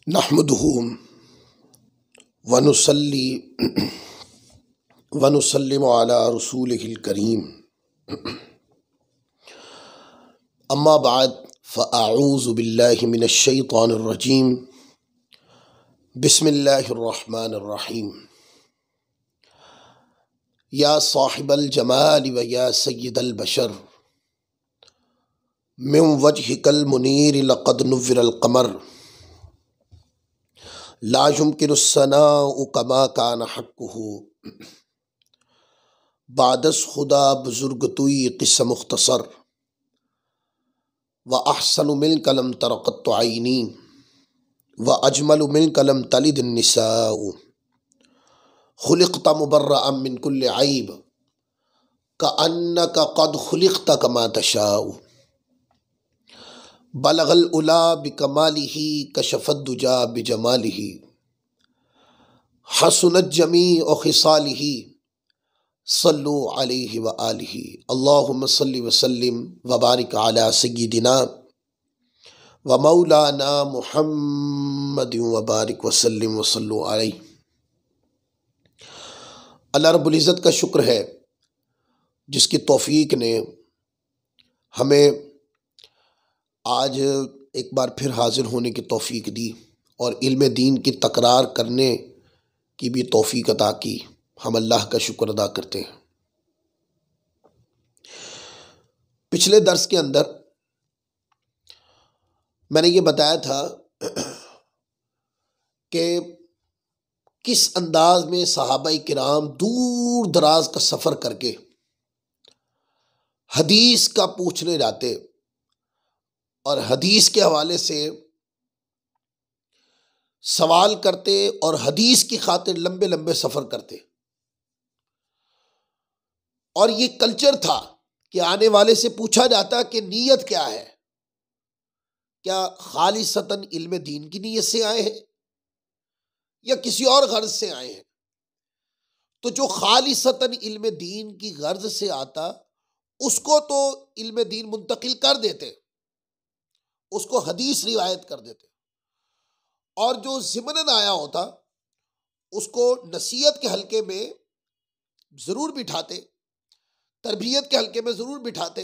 नहमदुहु व नुसल्ली व नुसल्लिमु अला रसूलिहिल करीम। अम्मा बाद फ़अऊज़ु बिल्लाहि मिनश शैतानिर रजीम। बिस्मिल्लाहिर रहमानिर रहीम। या साहिबल जमाल व या सय्यदल बशर मिन वजहिकल मुनीर लक़द नुव्विरल क़मर ला युमकिनुस सनाउ कमा कान हक़्क़ुहु बादस खुदा बुजुर्ग तुई क़िस्सा मुख्तसर व अहसनु मिनका लम तरक़त ऐनी व अजमलु मिनका लम तलिद निसाउ खुलिक़त मुबर्रअम मिन कुल्लि ऐब कअन्नका क़द खुलिक़त कमा तशाउ बलगल उला बिकमालिही कशफद दुजा बिजमालिही हसनत जमीअ खिसालिही सल्लु अलैहि व आलिही। अल्लाहुम्मा सल्लि व सल्लिम व बारिक अला सय्यिदिना व मौलाना मुहम्मद व बारिक व सल्लिम व सल्लु अलैहि। अल्लाह रब्बुल इज़्ज़त का शुक्र है जिसकी तौफीक ने हमें आज एक बार फिर हाजिर होने की तौफीक दी और इल्म दीन की तकरार करने की भी तौफीक अता की। हम अल्लाह का शुक्र अदा करते हैं। पिछले दर्स के अंदर मैंने ये बताया था कि किस अंदाज में सहाबाई किराम दूर दराज का सफ़र करके हदीस का पूछने जाते और हदीस के हवाले से सवाल करते और हदीस की खातिर लंबे लंबे सफ़र करते। और ये कल्चर था कि आने वाले से पूछा जाता कि नीयत क्या है, क्या खालिसतन इल्म दीन की नीयत से आए हैं या किसी और गर्ज से आए हैं। तो जो खालिसतन इल्म दीन की गर्ज से आता उसको तो इल्म दीन मुंतकिल कर देते, उसको हदीस रिवायत कर देते, और जो ज़िमनन आया होता उसको नसीहत के हल्के में ज़रूर बिठाते, तरबियत के हल्के में ज़रूर बिठाते,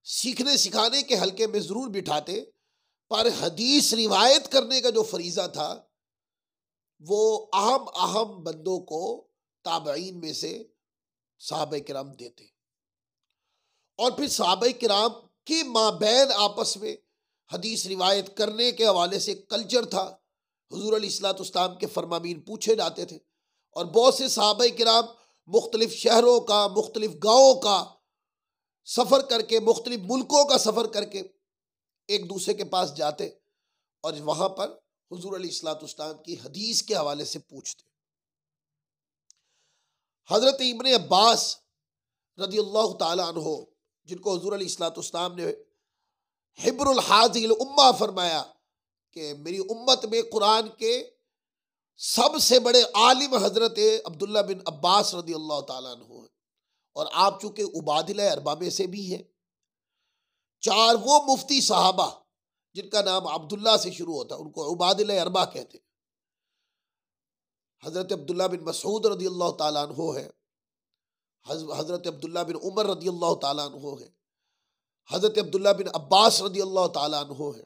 सीखने सिखाने के हल्के में ज़रूर बिठाते, पर हदीस रिवायत करने का जो फरीज़ा था वो अहम बंदों को ताबईन में से सहाबा किराम देते। और फिर सहाबा किराम के माबैन आपस में हदीस रिवायत करने के हवाले से कल्चर था। हुजूर अलैहिस्सलाम के फरमामीन पूछे जाते थे और बहुत से सहाबा किराम मुख्तलिफ शहरों का, मुख्तलिफ गाँवों का सफ़र करके, मुख्तलिफ मुल्कों का सफ़र करके एक दूसरे के पास जाते और वहाँ पर हुजूर अलैहिस्सलाम की हदीस के हवाले से पूछते। हज़रत इब्न अब्बास रज़ियल्लाहु ताला अन्हु, जिनको हुजूर अलैहिस्सलाम ने हिब्रुल हाज़िल उम्मा फरमाया कि मेरी उम्मत में कुरान के सबसे बड़े आलिम हज़रत अब्दुल्ला बिन अब्बास रज़ियल्लाहु ताला अन्हु हैं। और आप चूँकि उबादिल अरबा में से भी हैं, चार वो मुफ्ती साहबा जिनका नाम अब्दुल्ला से शुरू होता उनको उबादिल अरबा कहते। हज़रत अब्दुल्ला बिन मसूद रज़ियल्लाहु ताला अन्हु है, हज़रत अब्दुल्ला बिन उमर रज़ियल्लाहु ताला अन्हु है, हज़रत अब्दुल्ला बिन अब्बास रज़ियल्लाहु ताला अन्हु है।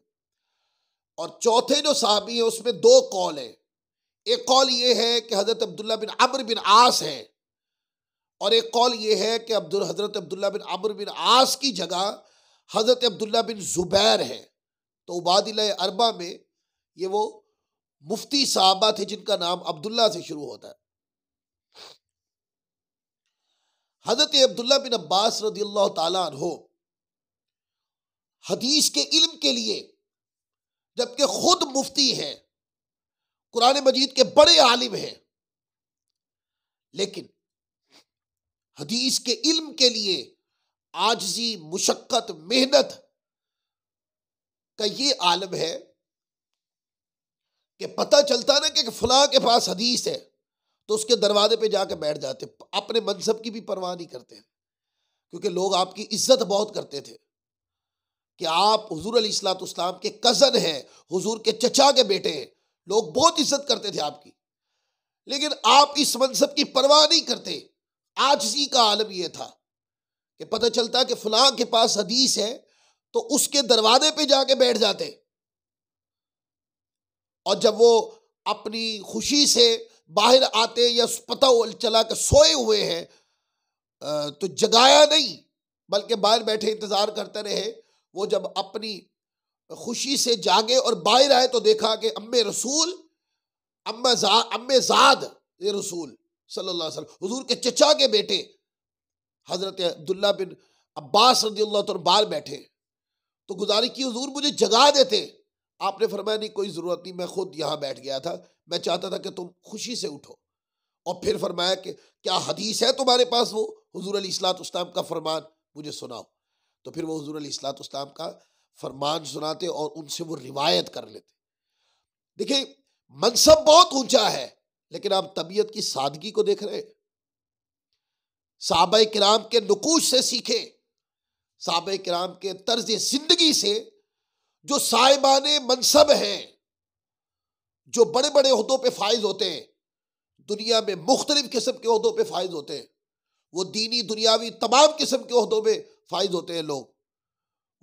और चौथे जो साहबी हैं उसमें दो कौल हैं। एक कौल ये है कि हज़रत अब्दुल्ला बिन अम्र बिन आस है, और एक कौल ये है कि हज़रत अब्दुल्ला बिन अम्र बिन आस की जगह हज़रत अब्दुल्ला बिन ज़ुबैर है। तो उबादिल अरबा में ये वो मुफ्ती साहबा थे जिनका नाम अब्दुल्ला से शुरू होता है। हज़रत अब्दुल्ला बिन अब्बास रज़ियल्लाहु ताला अन्हु हदीस के इल्म के लिए, जबकि खुद मुफ्ती हैं, कुरान मजीद के बड़े आलिम हैं, लेकिन हदीस के इल्म के लिए आजिज़ी, मुशक्कत, मेहनत का ये आलम है कि पता चलता ना कि फलां के पास हदीस है तो उसके दरवाजे पे जाके बैठ जाते, अपने मनसब की भी परवाह नहीं करते, क्योंकि लोग आपकी इज्जत बहुत करते थे कि आप हुजूर अलैहिस्सलाम के कज़न हैं, हुजूर के चचा के बेटे हैं। लोग बहुत इज्जत करते थे आपकी, लेकिन आप इस मनसब की परवाह नहीं करते। आजिज़ी का आलम यह था कि पता चलता कि फलां के पास हदीस है तो उसके दरवाजे पे जाके बैठ जाते, और जब वो अपनी खुशी से बाहर आते या पता चला कि सोए हुए हैं तो जगाया नहीं, बल्कि बाहर बैठे इंतजार करते रहे। वो जब अपनी खुशी से जागे और बाहर आए तो देखा कि अम्मे रसूल, अम्मे ज़ाद ये रसूल सल्लल्लाहु अलैहि वसल्लम, हुजूर के चचा के बेटे हजरत अब्दुल्ला बिन अब्बास रज़ियल्लाहु अन्हु बाहर बैठे। तो गुजारिश की हुजूर मुझे जगा देते। आपने फरमाया नहीं, कोई जरूरत नहीं, मैं खुद यहाँ बैठ गया था, मैं चाहता था कि तुम खुशी से उठो। और फिर फरमाया कि क्या हदीस है तुम्हारे पास, वो हुजूर अलैहिस्सलाम का फरमान मुझे सुनाओ। तो फिर वो हुजूर अलैहिस्सलाम का फरमान सुनाते और उनसे वो रिवायत कर लेते। देखिए, मनसब बहुत ऊंचा है, लेकिन आप तबीयत की सादगी को देख रहे हैं। सहाबा किराम के नुकूश से सीखे, सहाबा किराम के तर्ज जिंदगी से, जो साहिबाने मनसब हैं, जो बड़े बड़े ओहदों पे फाइज होते हैं, दुनिया में मुख्तलिफ किस्म के ओहदों पे फाइज होते हैं, वो दीनी दुनियावी तमाम किस्म के ओहदों में फाइज होते हैं लोग,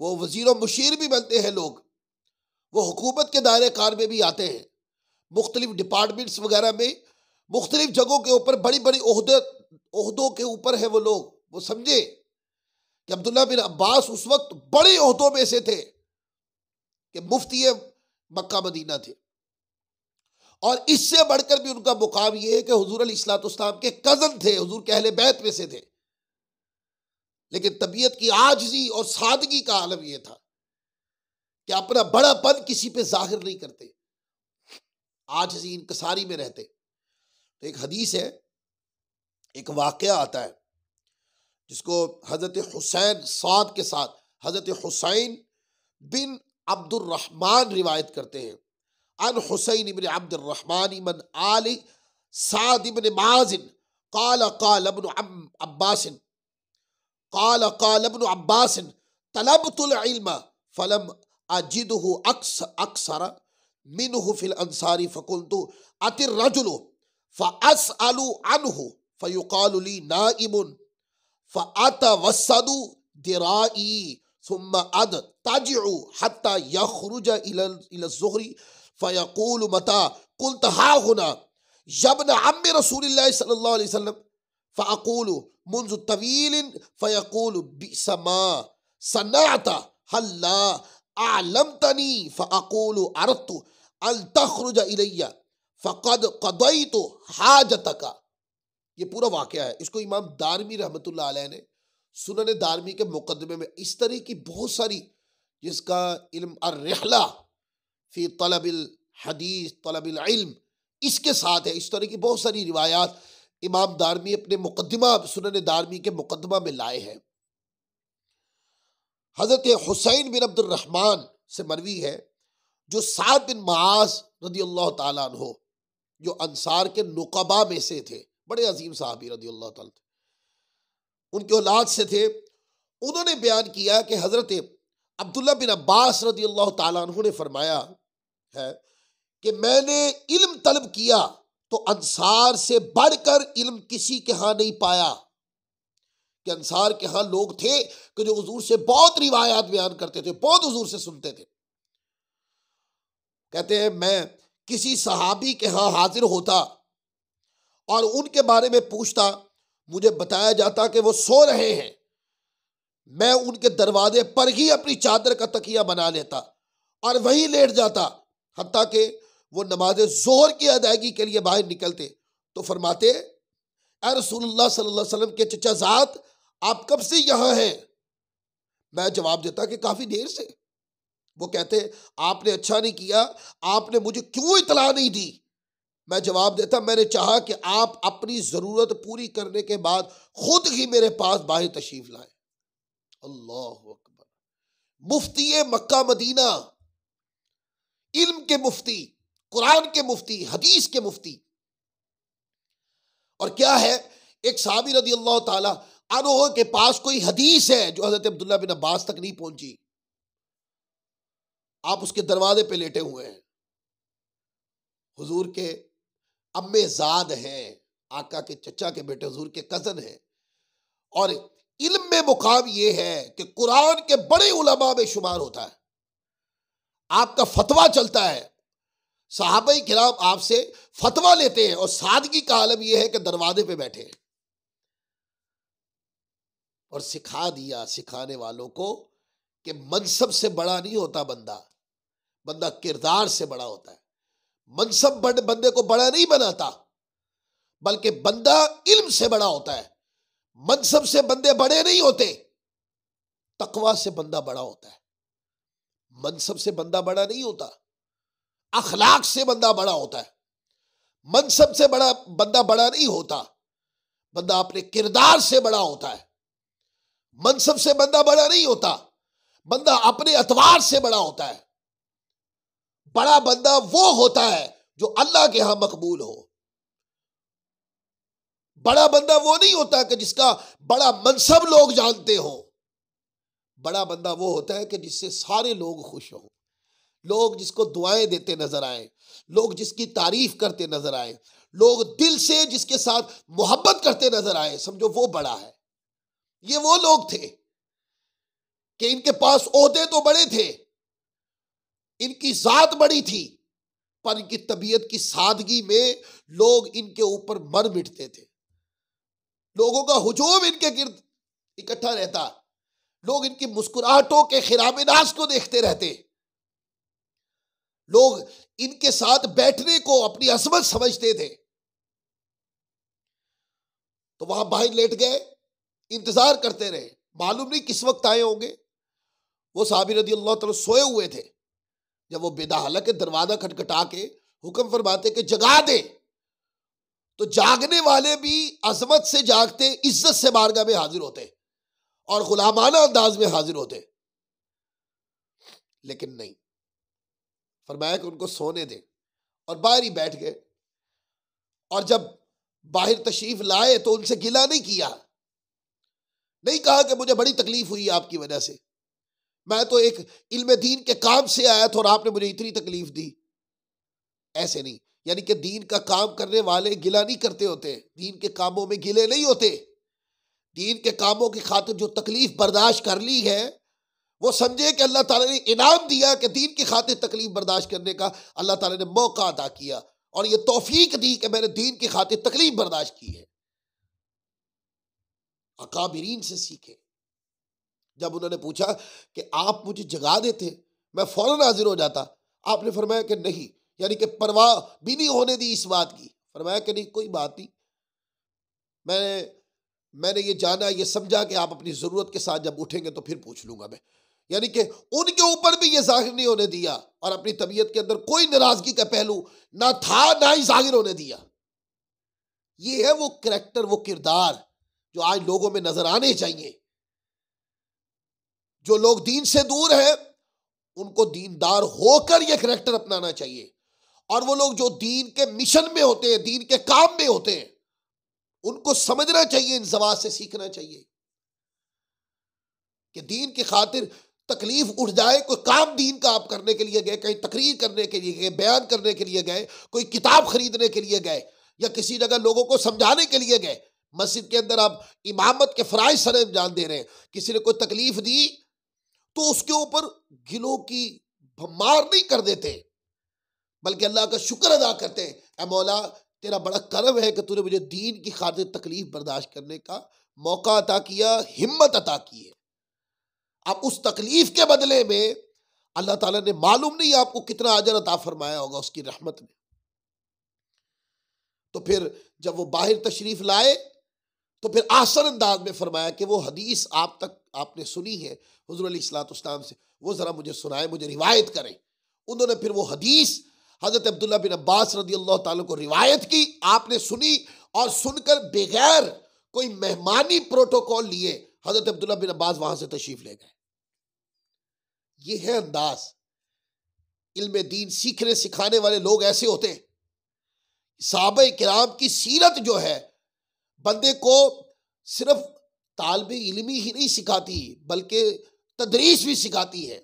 वो वजीर और मुशीर भी बनते हैं लोग, वो हुकूमत के दायरे कार में भी आते हैं, मुख्तलिफ डिपार्टमेंट्स वगैरह में मुख्तलिफ जगहों के ऊपर बड़ी बड़ी ओहदों के ऊपर है वो लोग। वो समझे कि अब्दुल्ला बिन अब्बास उस वक्त बड़े ओहदों में से थे कि मुफ्ती मक्का मदीना थे, और इससे बढ़कर भी उनका मुकाम यह है कि हुजूर अलैहिस्सलाम के कजन थे, हुजूर के अहले बैत में से थे। लेकिन तबीयत की आजिज़ी और सादगी का आलम यह था कि अपना बड़ापन किसी पे जाहिर नहीं करते, आजिज़ी इंकसारी में रहते। तो एक हदीस है, एक वाक़या आता है जिसको हजरत हुसैन साद के साथ हजरत हुसैन बिन अब्दुर्रहमान रिवायत करते हैं। अन हुसैन इब्न अब्दुर्रहमान मन आली साद इब्न माजिन क़ाल क़ाल इब्न अब्बास क़ाल इब्न अब्बास तलबतुल इल्म फलम अजिदहु अक्सर मिनहु फिल अंसारी फकुल्तु अतिर रजुलु फअसअलु अनहु फयुक़ालु ली नाइमुन फअतवस्सदु दिराई सुम्मा अदतजिउ हत्ता यखरुज इला ज़ुहरी फयक़ूलु मता क़ुल्त हा हुना यब्न अम्मी रसूलिल्लाह सल्लल्लाहु अलैहि वसल्लम फअक़ूलु मुन्ज़ु तवीलिन फयक़ूलु बिसमा सनअत हल्ला अअलमतनी फअक़ूलु अरदतु अन तख़रुज इलैया फ़क़द क़दयतु हाजतका। ये पूरा वाक़या है। इसको इमाम दारमी रहमतुल्लाह अलैह ने सुनन दारमी के मुक़द्दमे में इस तरह की बहुत सारी, जिसका इल्म अर्रिहला फ़ी तलबिल हदीस तलबिल इल्म इसके साथ है, इस तरह की बहुत सारी रिवायात इमाम दारमी अपने मुक़द्दिमा सुनन दारमी के मुक़द्दमा में लाए हैं। हज़रत हुसैन बिन अब्दुर्रहमान से मरवी है, जो साद बिन मुआज़ रज़ियल्लाहु ताला अन्हु, जो अंसार के नुक़बा में से थे, बड़े अजीम साहबी रज़ियल्लाहु ताला, उनके औलाद से थे। उन्होंने बयान किया कि हज़रत अब्दुल्ला बिन अब्बास रज़ियल्लाहु ताला अन्हु ने फरमाया है कि मैंने इल्म तलब किया तो अंसार से बढ़कर इल्म किसी के यहाँ नहीं पाया, कि अंसार के यहाँ लोग थे कि जो हुजूर से बहुत रिवायात बयान करते थे, बहुत हुजूर से सुनते थे। कहते हैं मैं किसी सहाबी के यहाँ हाजिर होता और उनके बारे में पूछता, मुझे बताया जाता कि वो सो रहे हैं, मैं उनके दरवाजे पर ही अपनी चादर का तकिया बना लेता और वहीं लेट जाता, हत्ता कि वो नमाज ज़ोहर की अदायगी के लिए बाहर निकलते तो फरमाते, ए रसूलुल्लाह सल्लल्लाहु अलैहि वसल्लम के चचा ज़ात, आप कब से यहाँ हैं? मैं जवाब देता कि काफ़ी देर से। वो कहते, आपने अच्छा नहीं किया, आपने मुझे क्यों इतला नहीं दी? मैं जवाब देता, मैंने चाहा कि आप अपनी ज़रूरत पूरी करने के बाद खुद ही मेरे पास बाहर तशरीफ लाए। अल्लाहु अकबर। मुफ्ती मक्का मदीना, इल्म के मुफ्ती, कुरान के मुफ्ती, हदीस के मुफ्ती। और क्या है, एक साहबी रज़ियल्लाहु ताला अन्हु के पास कोई हदीस है जो हज़रत अब्दुल्ला बिन अब्बास तक नहीं पहुंची, आप उसके दरवाजे पे लेटे हुए हैं। हुजूर के अम्मे ज़ाद हैं, आका के चचा के बेटे हुजूर के कज़न हैं, और इल्म में मुकाम ये है कि कुरान के बड़े उलमा में शुमार होता है। आपका फतवा चलता है, सहाबाई किराम आपसे फतवा लेते हैं, और सादगी का आलम यह है कि दरवाजे पे बैठे हैं। और सिखा दिया सिखाने वालों को कि मनसब से बड़ा नहीं होता बंदा, बंदा किरदार से बड़ा होता है। मनसब बंदे को बड़ा नहीं बनाता, बल्कि बंदा इल्म से बड़ा होता है। मनसब से बंदे बड़े नहीं होते, तकवा से बंदा बड़ा होता है। मनसब से बंदा बड़ा नहीं होता, अखलाक से बंदा बड़ा होता है। मनसब से बड़ा बंदा बड़ा नहीं होता, बंदा अपने किरदार से बड़ा होता है। मनसब से बंदा बड़ा नहीं होता, बंदा अपने अतवार से बड़ा होता है। बड़ा बंदा वो होता है जो अल्लाह के यहां मकबूल हो। बड़ा बंदा वो नहीं होता कि जिसका बड़ा मनसब लोग जानते हो। बड़ा बंदा वो होता है कि जिससे सारे लोग खुश हों, लोग जिसको दुआएं देते नजर आए, लोग जिसकी तारीफ करते नजर आए, लोग दिल से जिसके साथ मोहब्बत करते नजर आए, समझो वो बड़ा है। ये वो लोग थे कि इनके पास ओहदे तो बड़े थे, इनकी जात बड़ी थी, पर इनकी तबीयत की सादगी में लोग इनके ऊपर मर मिटते थे। लोगों का हुजूम इनके गिर्द इकट्ठा रहता, लोग इनकी मुस्कुराहटों के खिरामिनाज को देखते रहते, लोग इनके साथ बैठने को अपनी अजमत समझते थे। तो वहां बाहर लेट गए, इंतजार करते रहे, मालूम नहीं किस वक्त आए होंगे। वो साहबी रदी अल्लाह तआला सोए हुए थे। जब वो बेदा, हालांकि दरवाजा खटखटा के हुक्म फरमाते कि जगा दे, तो जागने वाले भी अजमत से जागते, इज्जत से बारगाह में हाजिर होते और गुलामाना अंदाज में हाजिर होते। लेकिन नहीं, फरमाया कि उनको सोने दे, और बाहर ही बैठ गए। और जब बाहर तशरीफ लाए तो उनसे गिला नहीं किया, नहीं कहा कि मुझे बड़ी तकलीफ हुई आपकी वजह से, मैं तो एक इल्म दीन के काम से आया था और आपने मुझे इतनी तकलीफ दी। ऐसे नहीं, यानी कि दीन का काम करने वाले गिला नहीं करते होते, दीन के कामों में गिले नहीं होते। दीन के कामों की खातिर जो तकलीफ बर्दाश्त कर ली है, वो समझे कि अल्लाह ताला ने इनाम दिया कि दीन की खातिर तकलीफ बर्दाश्त करने का अल्लाह ताला ने मौका अता किया, और ये तौफीक दी कि मैंने दीन की खातिर तकलीफ बर्दाश्त की है। अकाबिरीन से सीखे। जब उन्होंने पूछा कि आप मुझे जगा देते, मैं फौरन हाजिर हो जाता, आपने फरमाया कि नहीं, यानी कि परवाह भी नहीं होने दी इस बात की। फरमाया कि नहीं, कोई बात नहीं, मैंने ये जाना, ये समझा कि आप अपनी जरूरत के साथ जब उठेंगे तो फिर पूछ लूंगा मैं। यानी कि उनके ऊपर भी ये जाहिर नहीं होने दिया, और अपनी तबीयत के अंदर कोई नाराजगी का पहलू ना था, ना ही जाहिर होने दिया। ये है वो करैक्टर, वो किरदार जो आज लोगों में नजर आने चाहिए। जो लोग दीन से दूर हैं, उनको दीनदार होकर यह करैक्टर अपनाना चाहिए, और वो लोग जो दीन के मिशन में होते हैं, दीन के काम में होते हैं, उनको समझना चाहिए, इन जवाब से सीखना चाहिए कि दीन की खातिर तकलीफ उठ जाए, कोई काम दीन का आप करने के लिए गए, कहीं तकरीर करने के लिए गए, बयान करने के लिए गए, कोई किताब खरीदने के लिए गए, या किसी जगह लोगों को समझाने के लिए गए, मस्जिद के अंदर आप इमामत के फराइज सर अंजाम दे रहे हैं, किसी ने कोई तकलीफ दी तो उसके ऊपर गिलों की भमार नहीं कर देते, बल्कि अल्लाह का शुक्र अदा करते हैं, ऐ मौला तेरा बड़ा करम है कि तूने मुझे दीन की खातिर तकलीफ बर्दाश्त करने का मौका अता किया, हिम्मत अता की है। अब उस तकलीफ के बदले में अल्लाह ताला ने मालूम नहीं आपको कितना अजर अता फरमाया होगा उसकी रहमत में। तो फिर जब वो बाहर तशरीफ लाए तो फिर आसान अंदाज में फरमाया कि वो हदीस आप तक आपने सुनी है हुज़ूर अलैहिस्सलाम से, वो जरा मुझे सुनाए, मुझे रिवायत करें। उन्होंने फिर वो हदीस हजरत अब्दुल्ला बिन अब्बास रदी अल्लाह ताला को रिवायत की, आपने सुनी, और सुनकर बगैर कोई मेहमानी प्रोटोकॉल लिए हजरत अब्दुल्ला बिन अब्बास वहां से तशरीफ ले गए। ये है अंदाज। इल्म दीन सीखने सिखाने वाले लोग ऐसे होते हैं। सहाबा किराम की सीरत जो है बंदे को सिर्फ तालिबे इल्मी ही नहीं सिखाती, बल्कि तदरीस भी सिखाती है।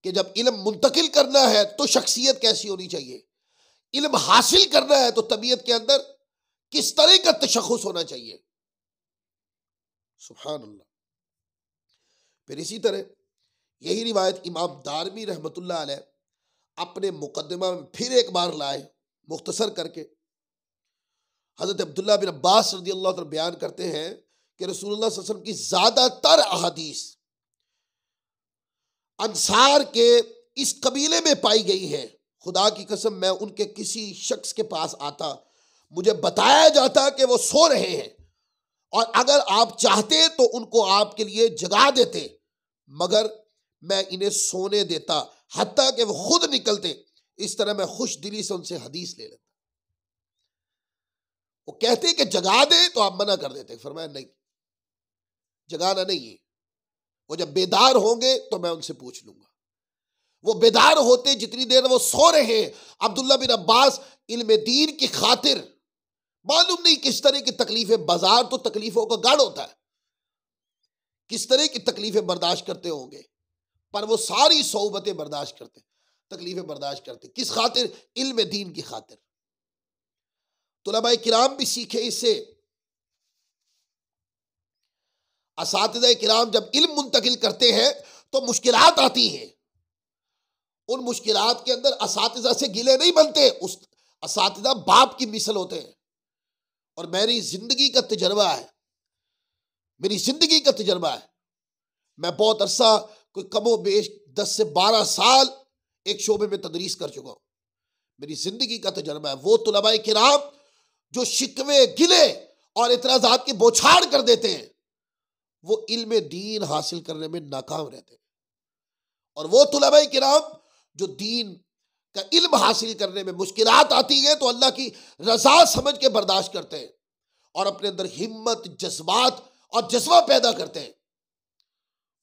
कि जब इल्म मुंतकिल करना है तो शख्सियत कैसी होनी चाहिए, इल्म हासिल करना है तो तबीयत के अंदर किस तरह का तशख़्ख़ुस होना चाहिए। सुभान अल्लाह। फिर इसी तरह यही रिवायत इमाम दारमी रहमतुल्लाह अलैह अपने मुकद्दमा में फिर एक बार लाए मुख्तसर करके। हज़रत अब्दुल्लाह बिन अब्बास रज़ी अल्लाह तआला बयान करते हैं कि रसूलुल्लाह सल्लल्लाहु अलैहि वसल्लम की ज़्यादातर अहादीस अंसार के इस कबीले में पाई गई है। खुदा की कसम मैं उनके किसी शख्स के पास आता, मुझे बताया जाता कि वो सो रहे हैं और अगर आप चाहते तो उनको आपके लिए जगा देते, मगर मैं इन्हें सोने देता हत्ता कि वो खुद निकलते। इस तरह मैं खुश दिली से उनसे हदीस ले लेता। वो कहते कि जगा दे तो आप मना कर देते, फरमाया नहीं, जगाना नहीं है, वो जब बेदार होंगे तो मैं उनसे पूछ लूंगा। वो बेदार होते जितनी देर वो सो रहे हैं। अब्दुल्ला बिन अब्बास इल्म दीन की खातिर, मालूम नहीं किस तरह की तकलीफें, बाजार तो तकलीफों का गढ़ होता है, किस तरह की तकलीफें बर्दाश्त करते होंगे, पर वो सारी सोबतें बर्दाश्त करते, तकलीफें बर्दाश्त करते, किस खातिर, इल्म दीन की खातिर। तुलबाए किराम भी सीखे इससे। असातिज़ा किराम जब इल्म मुंतकिल करते हैं तो मुश्किलात आती हैं, उन मुश्किलात के अंदर असातिज़ा से गिले नहीं बनते, उस असातिज़ा बाप की मिसल होते हैं। और मेरी जिंदगी का तजर्बा है, मेरी जिंदगी का तजर्बा है, मैं बहुत अरसा, कोई कमो बेश 10 से 12 साल एक शोबे में तदरीस कर चुका हूं। मेरी जिंदगी का तजर्बा है। वो तुलबाए किराम जो शिकवे, गिले और इतराजात की बौछार कर देते हैं, वो इल्म दीन हासिल करने में नाकाम रहते हैं। और वो तुलबाए किराम जो दीन का इल्म हासिल करने में मुश्किलात आती है तो अल्लाह की रजा समझ के बर्दाश्त करते हैं और अपने अंदर हिम्मत, जज्बात और जज्बा पैदा करते हैं।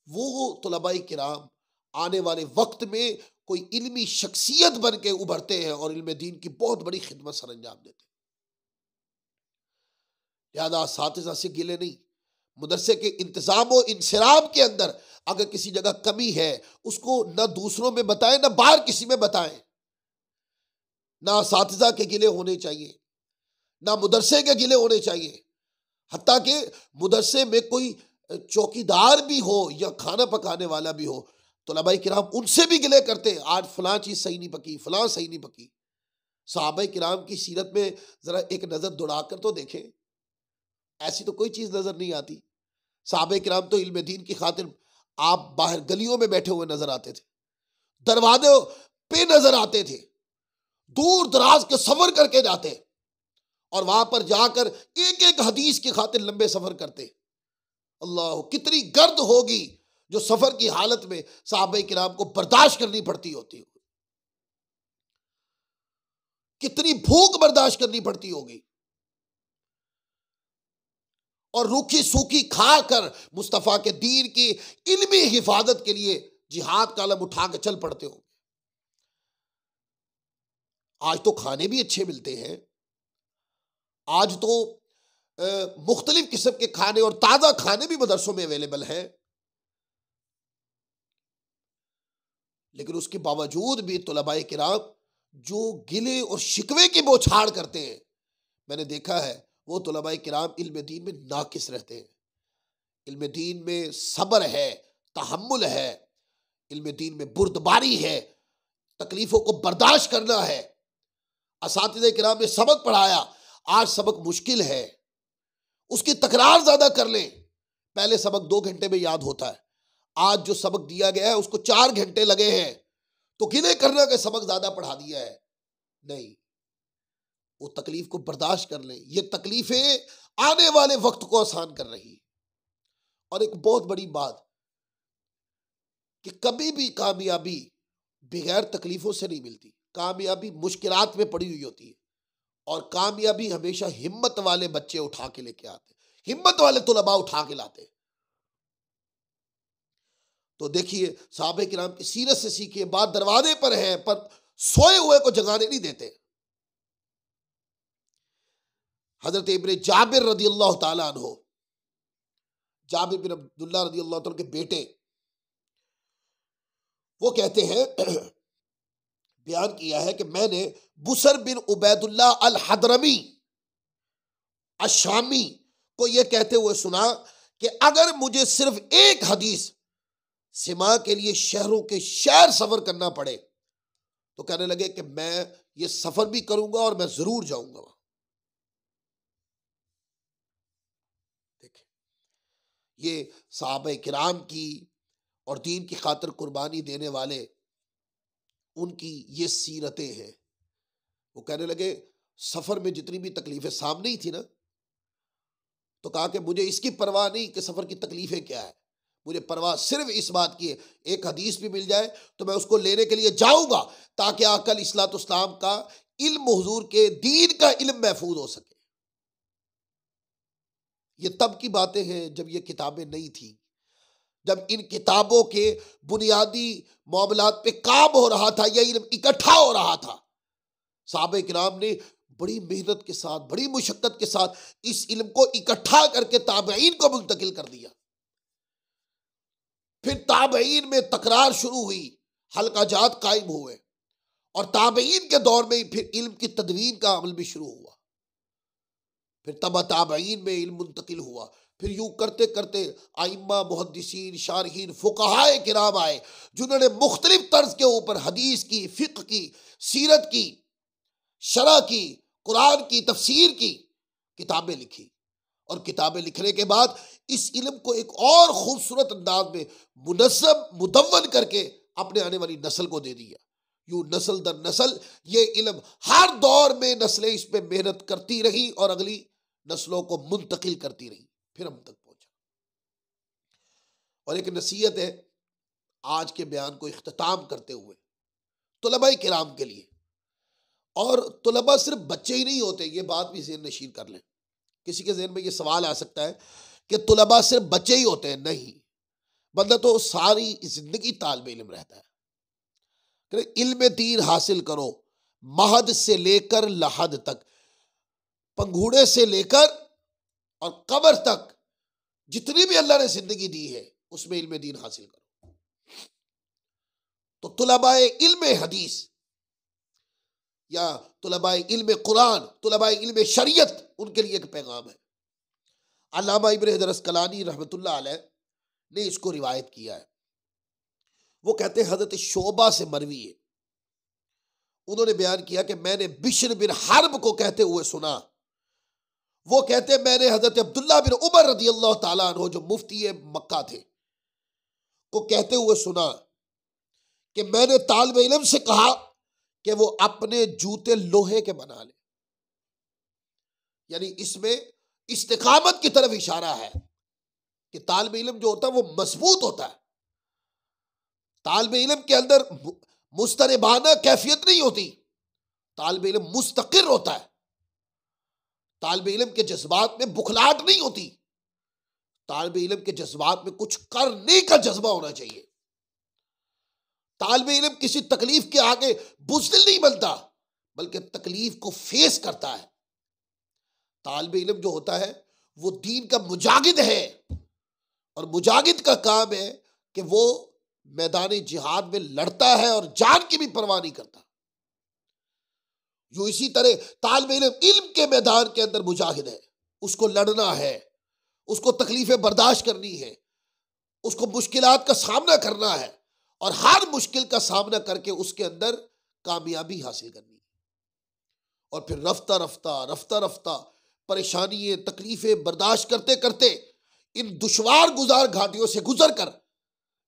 वो तुलबाए किराम आने वाले वक्त में कोई इल्मी शख्सियत बन के उभरते हैं और इल्म दीन की बहुत बड़ी खिदमत सर अंजाम देते हैं। लिहाजा असातिज़ा से गिले नहीं। मदरसे के इंतजाम और इंसराम के अंदर अगर किसी जगह कमी है, उसको न दूसरों में बताएं, न बाहर किसी में बताएं। ना असातिज़ा के गिले होने चाहिए, ना मदरसे के गिले होने चाहिए। हत्ता कि मदरसे में कोई चौकीदार भी हो या खाना पकाने वाला भी हो, तुलबाए किराम उनसे भी गिले करते हैं, आज फलां चीज़ सही नहीं पकी, फलां सही नहीं पकी। सहाबाए किराम की सीरत में ज़रा एक नज़र दौड़ाकर तो देखें, ऐसी तो कोई चीज़ नज़र नहीं आती। सहाबाए किराम तो इल्म दीन की खातिर आप बाहर गलियों में बैठे हुए नजर आते थे, दरवाजे पे नजर आते थे, दूर दराज के सफर करके जाते और वहां पर जाकर एक एक हदीस की खातिर लंबे सफर करते। अल्लाह, कितनी गर्द होगी जो सफर की हालत में सहाबाए किराम को बर्दाश्त करनी पड़ती होती, कितनी भूख बर्दाश्त करनी पड़ती होगी और रूखी सूखी खाकर मुस्तफ़ा के दीन की इल्मी हिफाजत के लिए जिहाद का अलम उठा के चल पड़ते होंगे। आज तो खाने भी अच्छे मिलते हैं, आज तो मुख्तलिफ किस्म के खाने और ताज़ा खाने भी मदरसों में अवेलेबल हैं, लेकिन उसके बावजूद भी तुलबाए किराम जो गिले और शिकवे की बौछार करते हैं, मैंने देखा है वो तुलबाए किराम इल्म दीन में नाकिस रहते हैं। इल्म दीन में सब्र है, तहम्मुल है, इल्म दीन में बुर्दबारी है, तकलीफों को बर्दाश्त करना है। असातिज़े किराम ने सबक पढ़ाया, आज सबक मुश्किल है, उसकी तकरार ज्यादा कर लें। पहले सबक 2 घंटे में याद होता है, आज जो सबक दिया गया है उसको 4 घंटे लगे हैं, तो गिले करना के सबक ज्यादा पढ़ा दिया है। नहीं, वो तकलीफ को बर्दाश्त कर लें। ये तकलीफें आने वाले वक्त को आसान कर रही। और एक बहुत बड़ी बात कि कभी भी कामयाबी बगैर तकलीफों से नहीं मिलती, कामयाबी मुश्किलात में पड़ी हुई होती है। और कामयाबी हमेशा हिम्मत वाले बच्चे उठा के लेके आते, हिम्मत वाले तुलबा उठा के लाते। तो देखिए सहाबे किराम की सीरत से सीखिए, बात दरवाजे पर है पर सोए हुए को जगाने नहीं देते। हजरत इब्ने जाबिर रदी अल्लाह ताला अन्हो, जाबिर बिन अब्दुल्लाह रदी अल्लाह ताला के बेटे, वो कहते हैं बयान किया है कि मैंने बुसर बिन उबैदुल्लाह अल हदरमी अशामी को यह कहते हुए सुना कि अगर मुझे सिर्फ एक हदीस सिमा के लिए शहरों के शहर सफर करना पड़े तो कहने लगे कि मैं ये सफर भी करूंगा और मैं जरूर जाऊंगा। देखें, ये सहाबा किराम की और दीन की खातिर कुर्बानी देने वाले उनकी ये सीरतें हैं। वो कहने लगे सफर में जितनी भी तकलीफें सामने ही थी ना, तो कहा कि मुझे इसकी परवाह नहीं कि सफर की तकलीफें क्या है, मुझे परवाह सिर्फ इस बात की है एक हदीस भी मिल जाए तो मैं उसको लेने के लिए जाऊंगा ताकि आकल इस्लाम का इल्म, हुजूर के दीन का इल्म महफूज हो सके। ये तब की बातें हैं जब ये किताबें नहीं थी, जब इन किताबों के बुनियादी मामलात पे काम हो रहा था, यह इल्म इकट्ठा हो रहा था। साहबे किराम ने बड़ी मेहनत के साथ, बड़ी मुशक्कत के साथ इस इल्म को इकट्ठा करके ताबईन को मुंतकिल कर दिया। फिर ताबईन में तकरार शुरू हुई, हल्काजात कायम हुए और ताबईन के दौर में ही फिर इल्म की तदवीन का अमल भी शुरू हुआ। फिर तबा ताबईन में इल्म मुंतकिल हुआ। फिर यूं करते करते आइम्मा, मुहद्दिसीन, शारहीन, फुक़हाए किराम आए जिन्होंने मुख्तलिफ तर्ज के ऊपर हदीस की, फ़िक़्ह की, सीरत की, शरअ की, कुरान की, तफसीर की किताबें लिखी। और किताबें लिखने के बाद इस इल्म को एक और खूबसूरत अंदाज में मुनज़्ज़म, मुदव्वन करके अपने आने वाली नस्ल को दे दिया। यूं नस्ल दर नस्ल ये इल्म हर दौर में नस्लें इस पे मेहनत करती रही और अगली नस्लों को मुंतकिल करती रही, फिर हम तक पहुंचा। और एक नसीहत है आज के बयान को इख्तिताम करते हुए तुलबा किराम के लिए, और तुलबा सिर्फ बच्चे ही नहीं होते, ये बात भी ज़हन नशीर कर लें। किसी के ज़हन में ये सवाल आ सकता है कि तुलबा सिर्फ बच्चे ही होते हैं। नहीं, बंदा तो सारी जिंदगी तालिब इल्म रहता है। इल्म दीन हासिल करो, महद से लेकर लहद तक, पंघूड़े से लेकर और कब्र तक जितनी भी अल्लाह ने जिंदगी दी है उसमें इल्म दीन हासिल करो। तो तुलबाए इल्म हदीस या तुलबाए इल्म कुरान, तुलबाए इल्म शरीयत, उनके लिए एक पैगाम है। अल्लामा इब्न हजर अस्कलानी रहमतुल्लाह अलैह ने इसको रिवायत किया है। वो कहते हैं हजरत शोबा से मरवी है, उन्होंने बयान किया कि मैंने बिश्र बिन हर्ब को कहते हुए सुना। वो कहते मैंने हजरत अब्दुल्ला बिन उमर रदी अल्लाह ताला अन्हु जो मुफ्ती मक्का थे को कहते हुए सुना कि मैंने तालिब इल्म से कहा कि वो अपने जूते लोहे के बना ले। यानी इसमें इस्तिकामत की तरफ इशारा है कि तालिब इल्म जो होता है वो मजबूत होता है। तालिब इल्म के अंदर मुस्तरबाना कैफियत नहीं होती, तालिब इल्म मुस्तकिर होता है। तालिब इल्म के जज्बात में बुखलाहट नहीं होती, तालिब इल्म के जज्बात में कुछ करने का जज्बा होना चाहिए। तालिब इल्म किसी तकलीफ के आगे बुज़दिल नहीं बनता, बल्कि तकलीफ को फेस करता है। तालिब इल्म जो होता है वो दीन का मुजाहिद है, और मुजाहिद का काम है कि वो मैदान जिहाद में लड़ता है और जान की भी परवाह नहीं करता। जो इसी तरह तालिब इल्म के मैदान के अंदर मुजाहिद है, उसको लड़ना है, उसको तकलीफें बर्दाश्त करनी है, उसको मुश्किलात का सामना करना है और हर मुश्किल का सामना करके उसके अंदर कामयाबी हासिल करनी है। और फिर रफ्ता रफ्ता रफ्ता रफ्ता परेशानियां, तकलीफें बर्दाश्त करते करते इन दुश्वार गुजार घाटियों से गुजर कर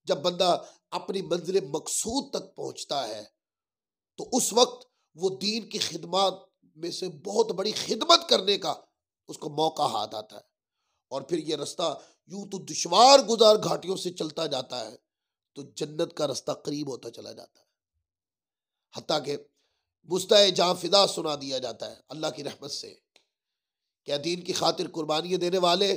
जब बंदा अपनी मंजिल मकसूद तक पहुंचता है तो उस वक्त वो दीन की खिदमत में से बहुत बड़ी खिदमत करने का उसको मौका हाथ आता है। और फिर ये रास्ता यूं तो दुश्वार गुजार घाटियों से चलता जाता है तो जन्नत का रास्ता करीब होता चला जाता है, हत्ता के मुस्ताए जां फिदा सुना दिया जाता है अल्लाह की रहमत से। क्या दीन की खातिर कुर्बानियां देने वाले,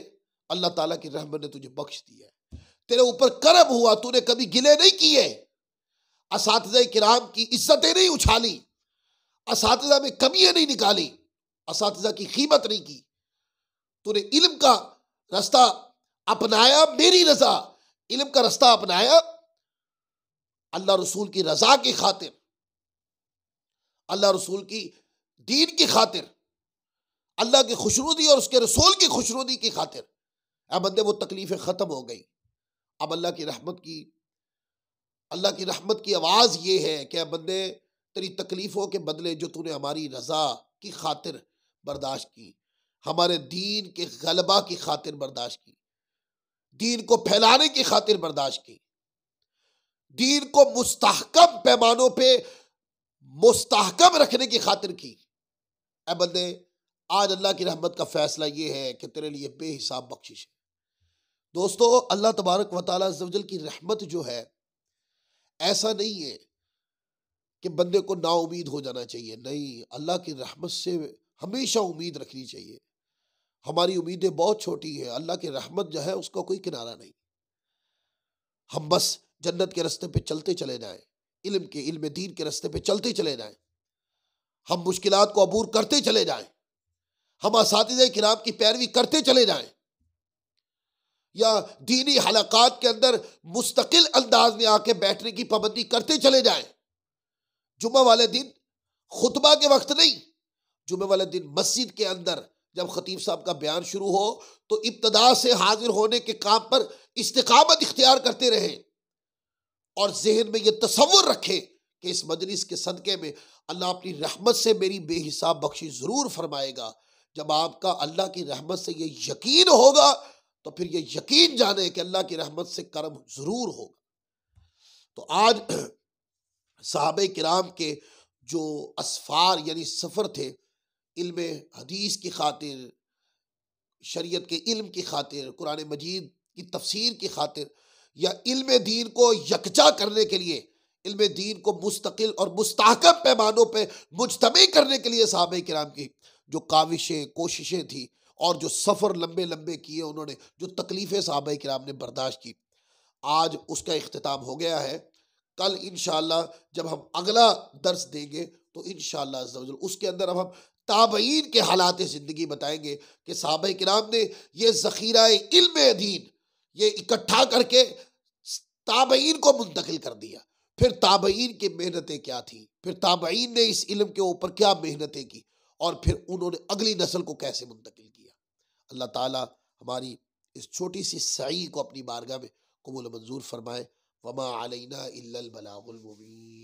अल्लाह ताला की रहमत ने तुझे बख्श दिया है, तेरे ऊपर करम हुआ, तूने कभी गिले नहीं किए, असातिज़ा किराम की इज्जतें नहीं उछाली, असातिज़ा में कमियां नहीं निकाली, असातिज़ा की कीमत नहीं की, तूने इल्म का रास्ता अपनाया, मेरी रजा इल्म का रास्ता अपनाया, अल्लाह रसूल की रजा की खातिर, अल्लाह रसूल की दीन की खातिर, अल्लाह की खुशनुदी और उसके रसूल की खुशनुदी की खातिर, ऐ बंदे वो तकलीफें खत्म हो गई। अब अल्लाह की रहमत की आवाज ये है कि ऐ बंदे, तेरी तकलीफों के बदले जो तूने हमारी रजा की खातिर बर्दाश्त की, हमारे दीन के गलबा की खातिर बर्दाश्त की, दीन को फैलाने की खातिर बर्दाश्त की, दीन को मुस्तहकम पैमानों पे मुस्तहकम रखने की खातिर की, ऐ बंदे आज अल्लाह की रहमत का फैसला ये है कि तेरे लिए बेहिसाब बख्शिश है। दोस्तों, अल्लाह तबारक व तआला अज़्ज़ व जल की रहमत जो है, ऐसा नहीं है कि बंदे को नाउमीद हो जाना चाहिए। नहीं, अल्लाह की रहमत से हमेशा उम्मीद रखनी चाहिए। हमारी उम्मीदें बहुत छोटी हैं, अल्लाह की रहमत जो है उसका कोई किनारा नहीं। हम बस जन्नत के रास्ते पे चलते चले जाएं, इल्म दीन के रास्ते पे चलते चले जाएं, हम मुश्किलात को अबूर करते चले जाएं, हम असातिज़े किराम की पैरवी करते चले जाएं, या दीनी हलकात के अंदर मुस्तकिल अंदाज में आके बैठने की पाबंदी करते चले जाएं। जुम्मा वाले दिन खुतबा के वक्त नहीं, जुम्मे वाले दिन मस्जिद के अंदर जब खतीब साहब का बयान शुरू हो तो इब्तदा से हाजिर होने के काम पर इस्तिकामत इख्तियार करते रहे और जहन में ये तसव्वुर रखे कि इस मजलिस के सदके में अल्लाह अपनी रहमत से मेरी बेहिसाब बख्शी जरूर फरमाएगा। जब आपका अल्लाह की रहमत से ये यकीन होगा तो फिर ये यकीन जाने कि अल्लाह की रहमत से करम जरूर होगा। तो आज सहाबे किराम के जो असफार यानी सफ़र थे, इल्म हदीस की खातिर, शरीयत के इल्म की खातिर, कुरान मजीद की तफसीर की खातिर, या इल्म दीन को यकजा करने के लिए, इल्म दीन को मुस्तकिल और मुस्तहकम पैमानों पे मुजतमे करने के लिए सहाबे किराम की जो काविशें कोशिशें थी और जो सफ़र लंबे लंबे किए उन्होंने, जो तकलीफ़ें सहाबे किराम ने बर्दाश्त की, आज उसका इख्तिताम हो गया है। कल इंशाअल्लाह जब हम अगला दर्स देंगे तो इंशाअल्लाह अज़्ज़ व जल उसके अंदर अब हम ताबईन के हालात ज़िंदगी बताएंगे कि सहाबा किराम ने ये ज़ख़ीरा इल्म दीन ये इकट्ठा करके ताबईन को मुंतकिल कर दिया। फिर ताबईन की मेहनतें क्या थी, फिर ताबईन ने इस इल्म के ऊपर क्या मेहनतें की और फिर उन्होंने अगली नस्ल को कैसे मुंतकिल किया। अल्लाह ताला हमारी इस छोटी सी सई को अपनी बारगाह में कबूल मंजूर फरमाए। वमा अलैना इल्लल बलागुल मुबीन।